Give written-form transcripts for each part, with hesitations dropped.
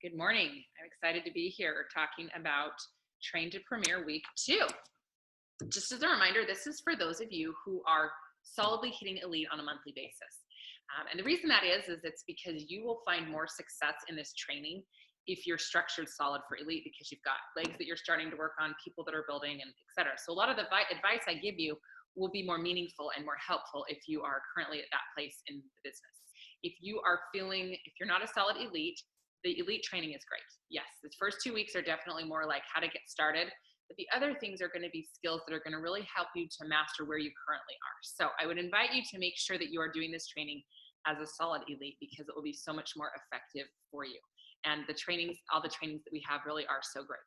Good morning. I'm excited to be here talking about Train to Premier Week 2. Just as a reminder, this is for those of you who are solidly hitting elite on a monthly basis. And the reason that is it's because you will find more success in this training if you're structured solid for elite, because you've got legs that you're starting to work on, people that are building, and et cetera. So a lot of the advice I give you will be more meaningful and more helpful if you are currently at that place in the business. If you're not a solid elite, the elite training is great. Yes, the first 2 weeks are definitely more like how to get started, but the other things are going to be skills that are going to really help you to master where you currently are. So I would invite you to make sure that you are doing this training as a solid elite, because it will be so much more effective for you. And all the trainings that we have really are so great.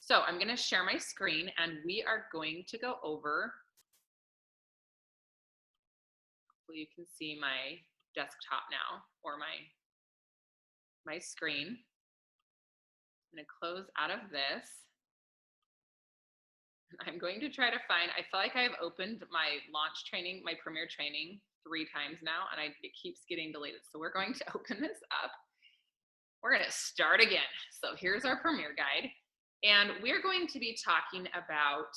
So I'm going to share my screen and we are going to go over, hopefully you can see my desktop now, or my screen. I'm going to close out of this. I'm going to try to find, I feel like I've opened my launch training, my premier training 3 times now, and it keeps getting deleted. So we're going to open this up. We're going to start again. So here's our premier guide. And we're going to be talking about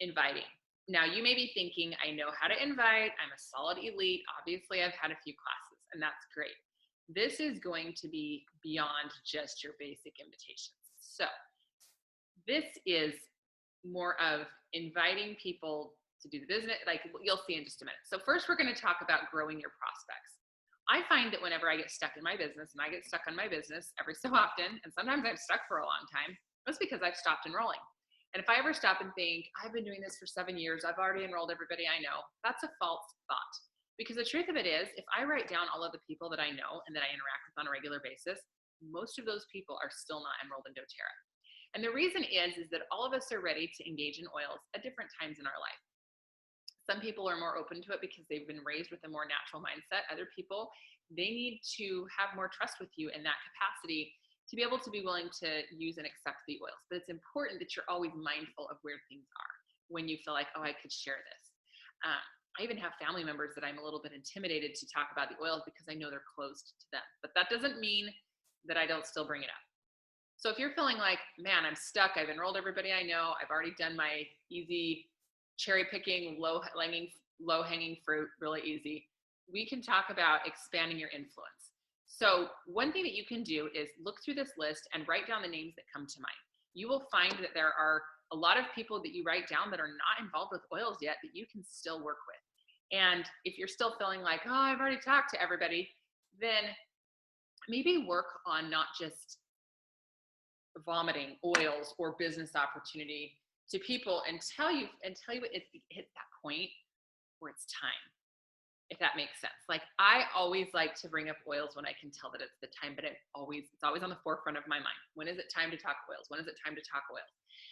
inviting. Now you may be thinking, I know how to invite. I'm a solid elite. Obviously I've had a few classes, and that's great. This is going to be beyond just your basic invitations. So this is more of inviting people to do the business, like you'll see in just a minute. So first we're going to talk about growing your prospects. I find that whenever I get stuck in my business, and I get stuck on my business every so often, and sometimes I'm stuck for a long time, that's because I've stopped enrolling. And if I ever stop and think, I've been doing this for 7 years, I've already enrolled everybody I know, that's a false thought. Because the truth of it is, if I write down all of the people that I know and that I interact with on a regular basis, most of those people are still not enrolled in doTERRA. And the reason is that all of us are ready to engage in oils at different times in our life. Some people are more open to it because they've been raised with a more natural mindset. Other people, they need to have more trust with you in that capacity to be able to be willing to use and accept the oils. But it's important that you're always mindful of where things are when you feel like, oh, I could share this. I even have family members that I'm a little bit intimidated to talk about the oils because I know they're closed to them. But that doesn't mean that I don't still bring it up. So if you're feeling like, man, I'm stuck, I've enrolled everybody I know, I've already done my easy cherry picking, low hanging fruit, really easy, we can talk about expanding your influence. So one thing that you can do is look through this list and write down the names that come to mind. You will find that there are a lot of people that you write down that are not involved with oils yet that you can still work with. And if you're still feeling like, oh, I've already talked to everybody, then maybe work on not just vomiting oils or business opportunity to people until you it hits that point where it's time, if that makes sense. Like I always like to bring up oils when I can tell that it's the time, but it's always on the forefront of my mind. When is it time to talk oils? When is it time to talk oils?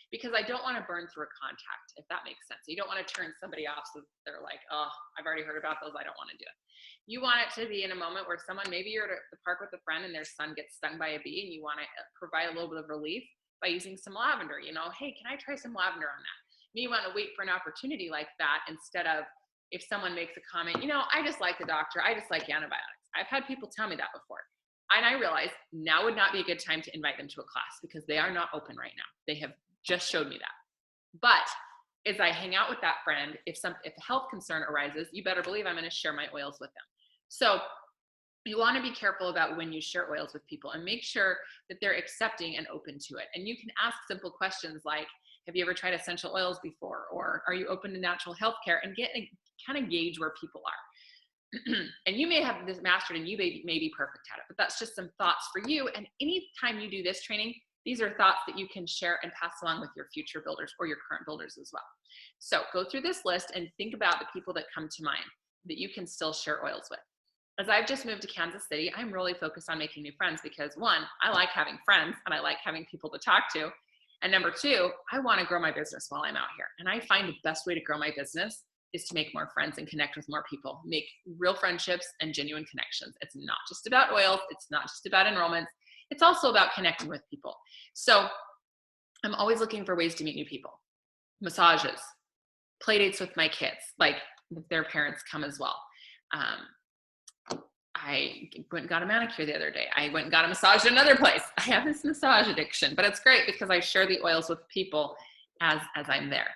Because I don't want to burn through a contact, if that makes sense. You don't want to turn somebody off so they're like, oh, I've already heard about those, I don't want to do it. You want it to be in a moment where someone, maybe you're at the park with a friend and their son gets stung by a bee and you want to provide a little bit of relief by using some lavender. Hey, can I try some lavender on that? You want to wait for an opportunity like that instead of if someone makes a comment, I just like the doctor, I just like antibiotics. I've had people tell me that before. And I realize now would not be a good time to invite them to a class because they are not open right now. They have just showed me that. But as I hang out with that friend, if a health concern arises, you better believe I'm going to share my oils with them. So you want to be careful about when you share oils with people and make sure that they're accepting and open to it. And you can ask simple questions like, have you ever tried essential oils before? Or are you open to natural healthcare? And kind of gauge where people are. And you may have this mastered and you may be perfect at it, but that's just some thoughts for you. And anytime you do this training, these are thoughts that you can share and pass along with your future builders or your current builders as well. So go through this list and think about the people that come to mind that you can still share oils with. As I've just moved to Kansas City, I'm really focused on making new friends because 1, I like having friends and I like having people to talk to. And number 2, I want to grow my business while I'm out here. And I find the best way to grow my business is to make more friends and connect with more people, make real friendships and genuine connections. It's not just about oils. It's not just about enrollments. It's also about connecting with people. So I'm always looking for ways to meet new people. Massages, play dates with my kids, like if their parents come as well. I went and got a manicure the other day. I went and got a massage at another place. I have this massage addiction, but it's great because I share the oils with people as I'm there.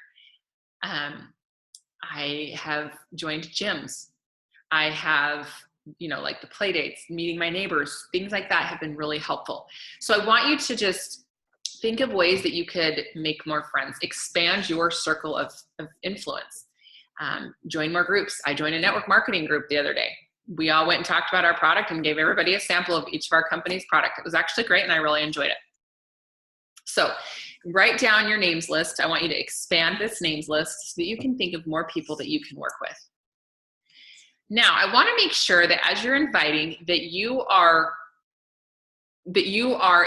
I have joined gyms. I have, like the play dates, meeting my neighbors, things like that have been really helpful. So I want you to just think of ways that you could make more friends, expand your circle of influence, join more groups. I joined a network marketing group the other day. We all went and talked about our product and gave everybody a sample of each of our company's product. It was actually great and I really enjoyed it. So write down your names list. I want you to expand this names list so that you can think of more people that you can work with. Now, I want to make sure that as you're inviting, that you are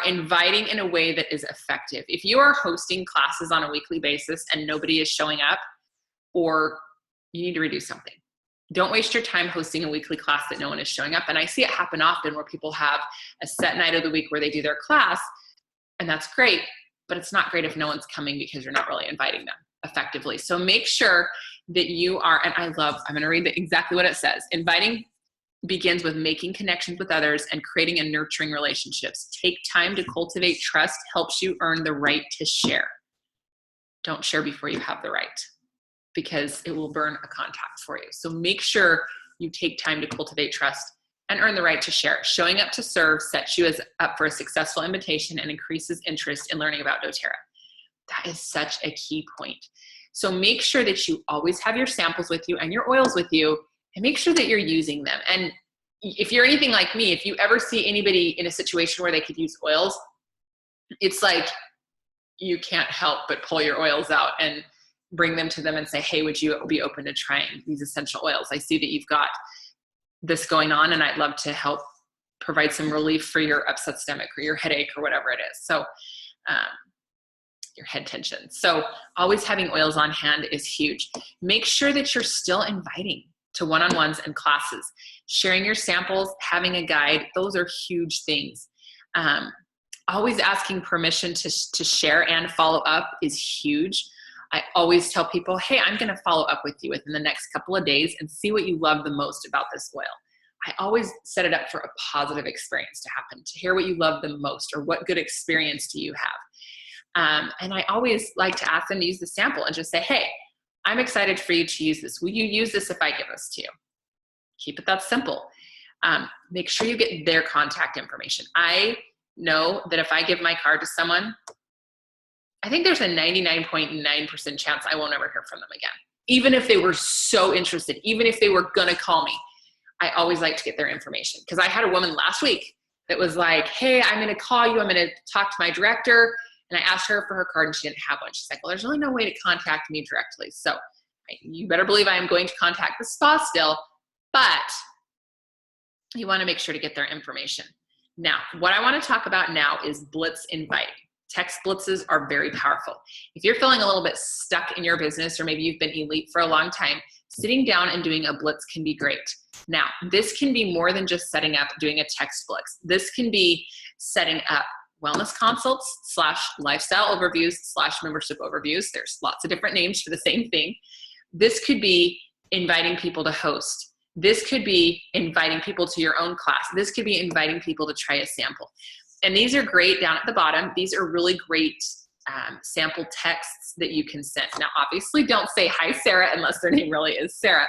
inviting in a way that is effective. If you are hosting classes on a weekly basis and nobody is showing up, or you need to redo something. Don't waste your time hosting a weekly class that no one is showing up. And I see it happen often where people have a set night of the week where they do their class, and that's great, but it's not great if no one's coming because you're not really inviting them effectively. So make sure that you are, and I'm going to read exactly what it says. Inviting begins with making connections with others and creating and nurturing relationships. Take time to cultivate trust, helps you earn the right to share. Don't share before you have the right, because it will burn a contact for you. So make sure you take time to cultivate trust and earn the right to share. Showing up to serve sets you up for a successful invitation and increases interest in learning about doTERRA. That is such a key point. So make sure that you always have your samples with you and your oils with you, and make sure that you're using them. And if you're anything like me, if you ever see anybody in a situation where they could use oils, it's like you can't help but pull your oils out and bring them to them and say, hey, would you be open to trying these essential oils? I see that you've got this going on and I'd love to help provide some relief for your upset stomach or your headache or whatever it is. So your head tension. So always having oils on hand is huge. Make sure that you're still inviting to one-on-ones and classes. Sharing your samples, having a guide, those are huge things. Always asking permission to share and follow up is huge. I always tell people, hey, I'm going to follow up with you within the next couple of days and see what you love the most about this oil. I always set it up for a positive experience to happen, to hear what you love the most or what good experience do you have. And I always like to ask them to use the sample and just say, hey, I'm excited for you to use this. Will you use this if I give this to you? Keep it that simple. Make sure you get their contact information. I know that if I give my card to someone, I think there's a 99.9% chance I won't ever hear from them again. Even if they were so interested, even if they were gonna call me, I always like to get their information. Because I had a woman last week that was like, hey, I'm gonna call you, I'm gonna talk to my director. And I asked her for her card and she didn't have one. She's like, well, there's really no way to contact me directly. So you better believe I am going to contact the spa still, but you wanna make sure to get their information. Now, what I wanna talk about now is blitz inviting. Text blitzes are very powerful. If you're feeling a little bit stuck in your business, or maybe you've been elite for a long time, sitting down and doing a blitz can be great. Now, this can be more than just setting up doing a text blitz. This can be setting up wellness consults / lifestyle overviews / membership overviews. There's lots of different names for the same thing. This could be inviting people to host. This could be inviting people to your own class. This could be inviting people to try a sample. And these are great down at the bottom. These are really great sample texts that you can send. Now, obviously, don't say, hi, Sarah, unless their name really is Sarah.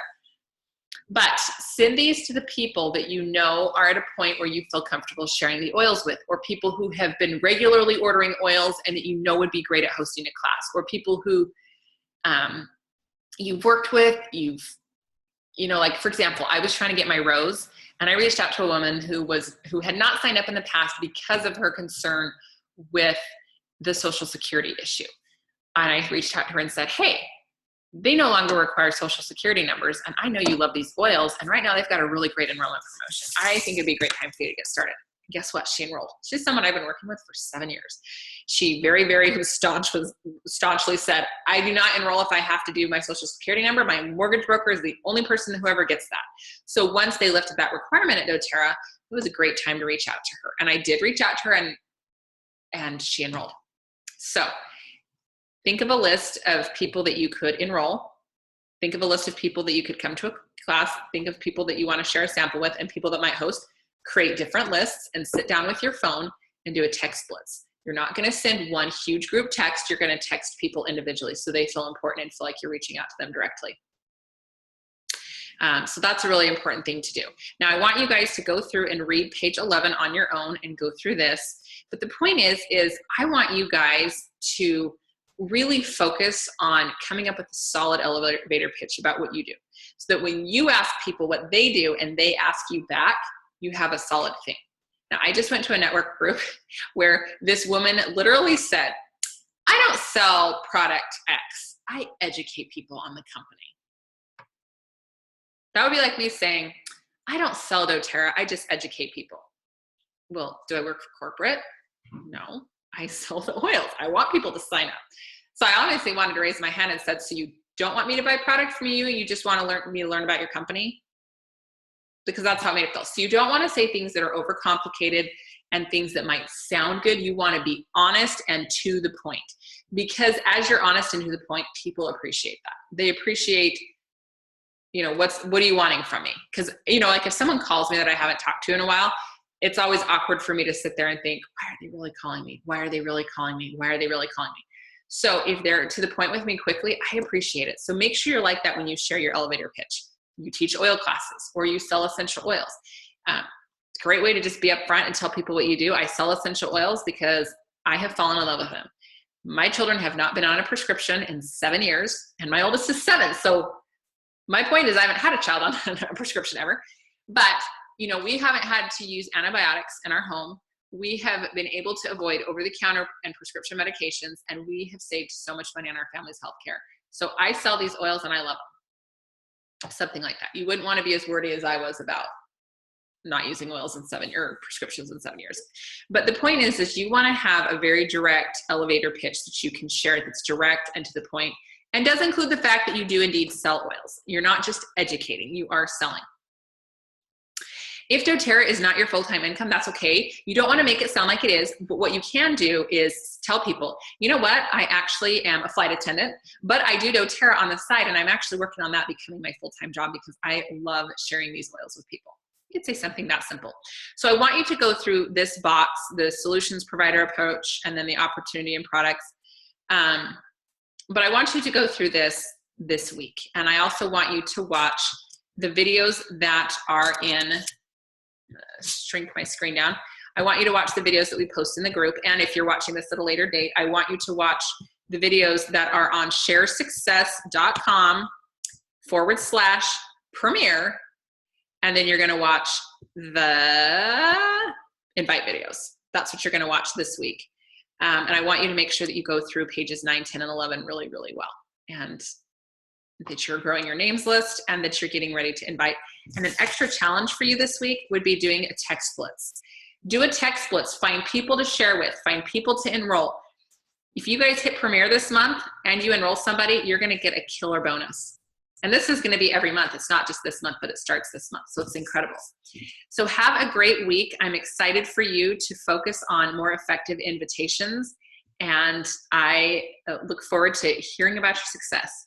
But send these to the people that you know are at a point where you feel comfortable sharing the oils with, or people who have been regularly ordering oils and that you know would be great at hosting a class, or people who you've worked with, like, for example, I was trying to get my rose, and I reached out to a woman who had not signed up in the past because of her concern with the Social Security issue. And I reached out to her and said, hey, they no longer require Social Security numbers, and I know you love these oils, and right now they've got a really great enrollment promotion. I think it'd be a great time for you to get started. Guess what? She enrolled. She's someone I've been working with for 7 years. She very, very staunchly said, I do not enroll if I have to do my Social Security number. My mortgage broker is the only person who ever gets that. So once they lifted that requirement at doTERRA, it was a great time to reach out to her. And I did reach out to her, and she enrolled. So think of a list of people that you could enroll. Think of a list of people that you could come to a class, think of people that you want to share a sample with and people that might host. Create different lists and sit down with your phone and do a text blitz. You're not going to send one huge group text. You're going to text people individually so they feel important and feel like you're reaching out to them directly. So that's a really important thing to do. Now, I want you guys to go through and read page 11 on your own and go through this. But the point is I want you guys to really focus on coming up with a solid elevator pitch about what you do. So that when you ask people what they do and they ask you back, you have a solid thing. Now, I just went to a network group where this woman literally said, I don't sell product X. I educate people on the company. That would be like me saying, I don't sell doTERRA, I just educate people. Well, do I work for corporate? No, I sell the oils. I want people to sign up. So I honestly wanted to raise my hand and said, so you don't want me to buy product from you? You just want to me to learn about your company? Because that's how it made it feel. So you don't want to say things that are overcomplicated and things that might sound good. You want to be honest and to the point. Because as you're honest and to the point, people appreciate that. They appreciate, what are you wanting from me? Because, like if someone calls me that I haven't talked to in a while, it's always awkward for me to sit there and think, why are they really calling me? Why are they really calling me? Why are they really calling me? So if they're to the point with me quickly, I appreciate it. So make sure you're like that when you share your elevator pitch. You teach oil classes or you sell essential oils. It's a great way to just be upfront and tell people what you do. I sell essential oils because I have fallen in love with them. My children have not been on a prescription in 7 years, and my oldest is 7. So my point is I haven't had a child on a prescription ever, but we haven't had to use antibiotics in our home. We have been able to avoid over-the-counter and prescription medications, and we have saved so much money on our family's healthcare. So I sell these oils and I love them. Something like that. You wouldn't want to be as wordy as I was about not using oils in 7 years, prescriptions in 7 years. But the point is you want to have a very direct elevator pitch that you can share that's direct and to the point, and does include the fact that you do indeed sell oils. You're not just educating, you are selling. If doTERRA is not your full-time income, that's okay. You don't want to make it sound like it is, but what you can do is tell people, you know what, I actually am a flight attendant, but I do doTERRA on the side, and I'm actually working on that becoming my full-time job because I love sharing these oils with people. You could say something that simple. So I want you to go through this box, the solutions provider approach, and then the opportunity and products. But I want you to go through this week. And I also want you to watch the videos that are in, shrink my screen down. I want you to watch the videos that we post in the group. And if you're watching this at a later date, I want you to watch the videos that are on sharesuccess.com/premier. And then you're going to watch the invite videos. That's what you're going to watch this week. And I want you to make sure that you go through pages 9, 10, and 11 really, really well. And that you're growing your names list and that you're getting ready to invite. And an extra challenge for you this week would be doing a text blitz. Do a text blitz. Find people to share with. Find people to enroll. If you guys hit Premier this month and you enroll somebody, you're going to get a killer bonus. And this is going to be every month. It's not just this month, but it starts this month. So it's incredible. So have a great week. I'm excited for you to focus on more effective invitations. And I look forward to hearing about your success.